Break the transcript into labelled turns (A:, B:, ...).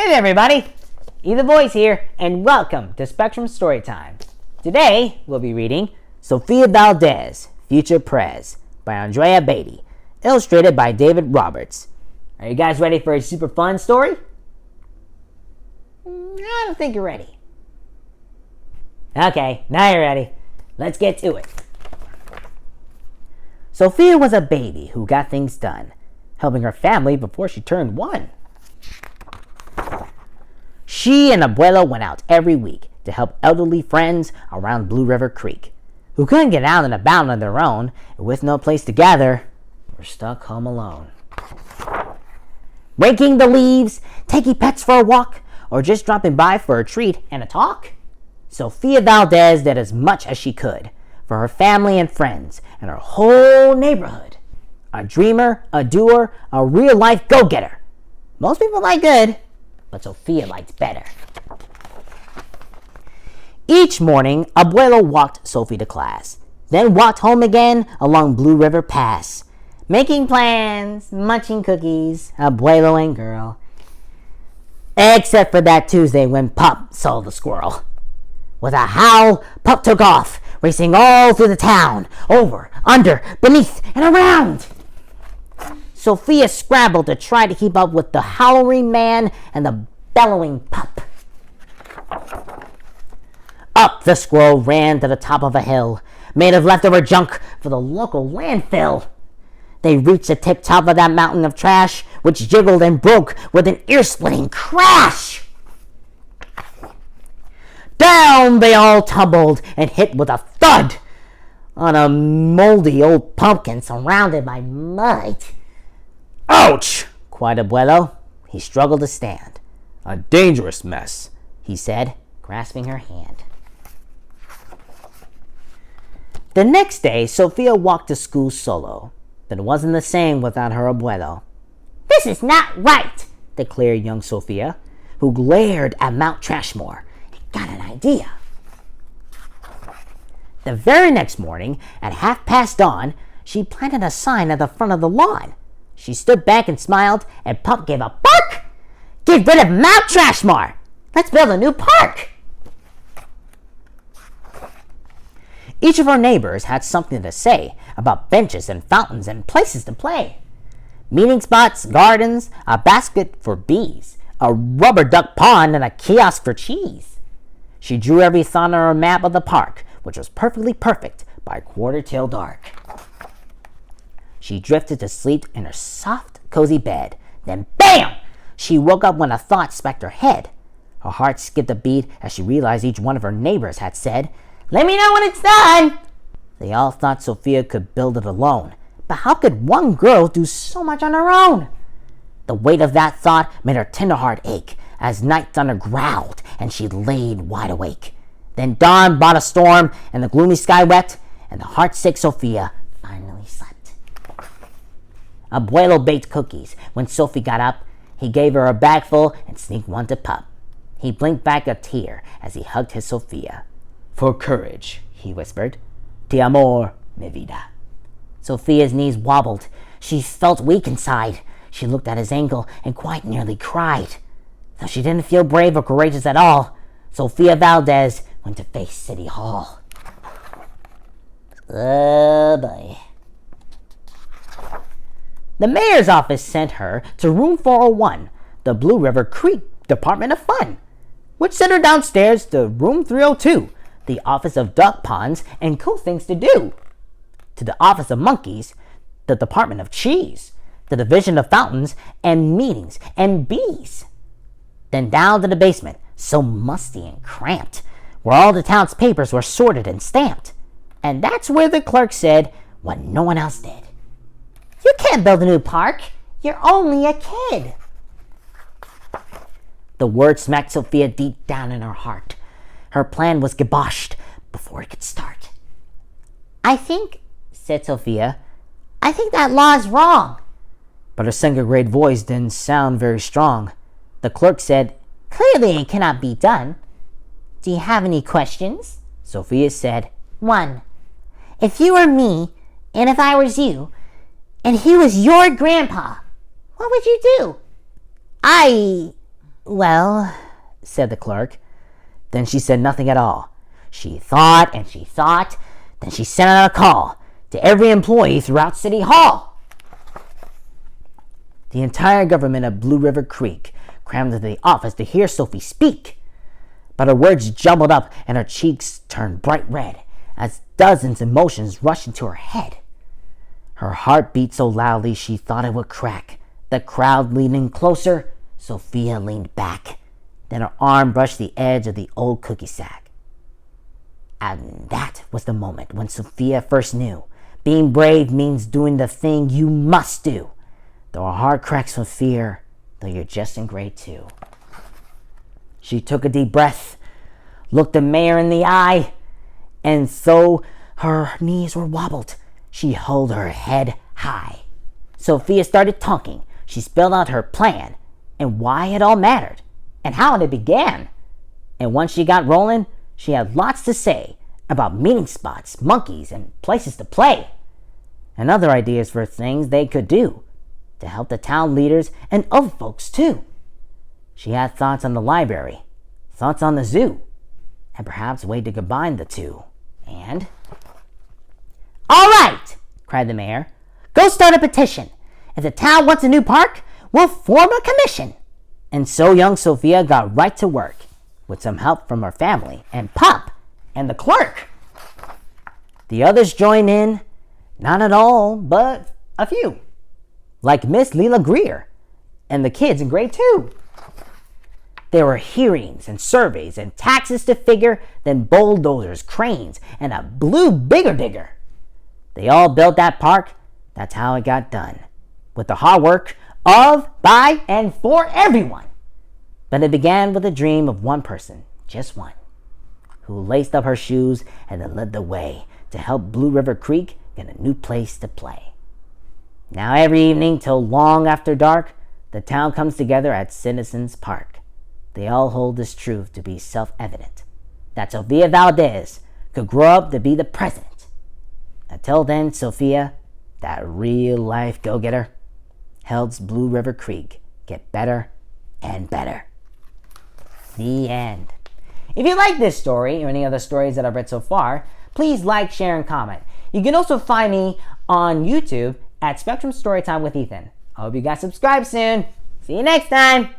A: Hey everybody, Either Voice here, and welcome to Spectrum Storytime. Today, we'll be reading Sofia Valdez, Future Prez by Andrea Beaty, illustrated by David Roberts. Are you guys ready for a super fun story? I don't think you're ready. Okay, now you're ready. Let's get to it. Sofia was a baby who got things done, helping her family before she turned 1. She and Abuelo went out every week to help elderly friends around Blue River Creek, who couldn't get out and about on their own, and with no place to gather, were stuck home alone. Raking the leaves, taking pets for a walk, or just dropping by for a treat and a talk, Sofia Valdez did as much as she could for her family and friends and her whole neighborhood. A dreamer, a doer, a real-life go-getter. Most people like good, but Sofia liked better. Each morning, Abuelo walked Sophie to class, then walked home again along Blue River Pass, making plans, munching cookies, Abuelo and girl. Except for that Tuesday when Pup saw the squirrel. With a howl, Pup took off, racing all through the town, over, under, beneath, and around. Sofia scrambled to try to keep up with the howling man and the bellowing Pup. Up the squirrel ran to the top of a hill, made of leftover junk for the local landfill. They reached the tip top of that mountain of trash, which jiggled and broke with an ear-splitting crash. Down they all tumbled and hit with a thud on a moldy old pumpkin surrounded by mud. "Ouch!" cried Abuelo. He struggled to stand. "A dangerous mess," he said, grasping her hand. The next day, Sofia walked to school solo, but it wasn't the same without her Abuelo. "This is not right," declared young Sofia, who glared at Mount Trashmore and got an idea. The very next morning, at dawn, she planted a sign at the front of the lawn. She stood back and smiled, and Pup gave a bark. "Get rid of Mount Trashmore! Let's build a new park!" Each of our neighbors had something to say about benches and fountains and places to play. Meeting spots, gardens, a basket for bees, a rubber duck pond, and a kiosk for cheese. She drew every thought on her map of the park, which was perfectly perfect by quarter till dark. She drifted to sleep in her soft, cozy bed. Then, BAM! She woke up when a thought specked her head. Her heart skipped a beat as she realized each one of her neighbors had said, "Let me know when it's done!" They all thought Sofia could build it alone. But how could one girl do so much on her own? The weight of that thought made her tender heart ache as night thunder growled and she laid wide awake. Then dawn brought a storm and the gloomy sky wept, and the heartsick Sofia finally slept. Abuelo baked cookies. When Sophie got up, he gave her a bag full and sneaked one to Pup. He blinked back a tear as he hugged his Sofia. "For courage," he whispered. "Ti amor, mi vida." Sofia's knees wobbled. She felt weak inside. She looked at his ankle and quite nearly cried. Though she didn't feel brave or courageous at all, Sofia Valdez went to face City Hall. Oh boy. The mayor's office sent her to room 401, the Blue River Creek Department of Fun, which sent her downstairs to room 302, the Office of Duck Ponds and Cool Things to Do, to the Office of Monkeys, the Department of Cheese, the Division of Fountains and Meetings and Bees. Then down to the basement, so musty and cramped, where all the town's papers were sorted and stamped. And that's where the clerk said what no one else did. "You can't build a new park. You're only a kid." The word smacked Sofia deep down in her heart. Her plan was kiboshed before it could start. "I think," said Sofia, "I think that law is wrong." But her second-grade voice didn't sound very strong. The clerk said, "Clearly it cannot be done. Do you have any questions?" Sofia said, "1. If you were me, and if I was you, and he was your grandpa, what would you do?" Well, said the clerk. Then she said nothing at all. She thought and she thought. Then she sent out a call to every employee throughout City Hall. The entire government of Blue River Creek crammed into the office to hear Sophie speak. But her words jumbled up and her cheeks turned bright red as dozens of emotions rushed into her head. Her heart beat so loudly she thought it would crack. The crowd leaning closer, Sophia leaned back. Then her arm brushed the edge of the old cookie sack. And that was the moment when Sophia first knew being brave means doing the thing you must do. Though her heart cracks with fear, though you're just in grade 2. She took a deep breath, looked the mayor in the eye, and though her knees were wobbled, she held her head high. Sophia started talking. She spelled out her plan and why it all mattered and how it began. And once she got rolling, she had lots to say about meeting spots, monkeys, and places to play, and other ideas for things they could do to help the town leaders and other folks too. She had thoughts on the library, thoughts on the zoo, and perhaps a way to combine the two. And... "All right," cried the mayor. "Go start a petition. If the town wants a new park, we'll form a commission." And so young Sophia got right to work, with some help from her family and Pop and the clerk. The others joined in, not at all, but a few, like Miss Leela Greer and the kids in grade 2. There were hearings and surveys and taxes to figure, then bulldozers, cranes, and a blue bigger digger. They all built that park. That's how it got done, with the hard work of, by, and for everyone. But it began with a dream of one person, just one, who laced up her shoes and then led the way to help Blue River Creek get a new place to play. Now every evening till long after dark, the town comes together at Citizens Park. They all hold this truth to be self-evident, that Sofia Valdez could grow up to be the president. Until then, Sophia, that real-life go-getter, helps Blue River Creek get better and better. The end. If you like this story or any other stories that I've read so far, please like, share, and comment. You can also find me on YouTube at Spectrum Storytime with Ethan. I hope you guys subscribe soon. See you next time.